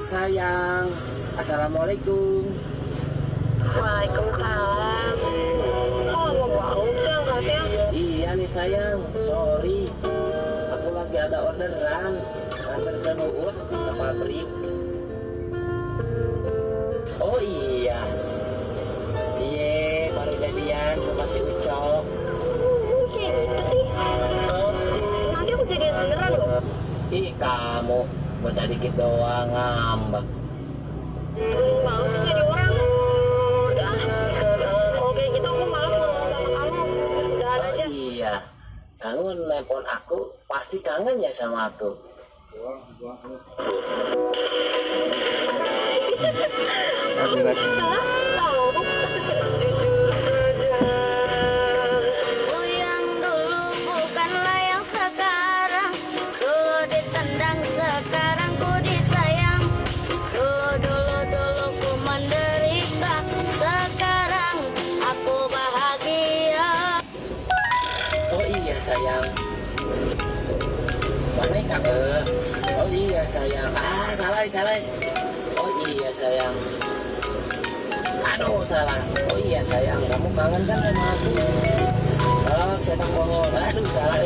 sayang. Assalamualaikum. Waalaikumsalam. Kok lama banget sih angkatnya? Iya nih sayang, sorry. Aku lagi ada orderan. Nganter ke Nuut ke pabrik. Oh iya. Iya, baru jadian sama si Ucok. Kayak gitu sih. Nanti aku jadian beneran loh. Ih, kamu bocah dikit doang ngambek. Mau sih jadi orang. Udah. Kalau kayak gitu aku malas ngomong sama kamu. Udahan Oh aja. iya, kamu nelpon aku pasti kangen ya sama aku. Jujur saja. Lu yang dulu bukanlah yang sekarang. Dulu ditendang, sekarang ku disayang. Dulu ku menderita, sekarang aku bahagia. Oh iya sayang. Mana kakak? Oh iya sayang. Ah salah. Oh iya sayang. Aduh salah. Oh iya sayang. Kamu kangen kan sama aku? Oh saya tak bohong. Aduh salah.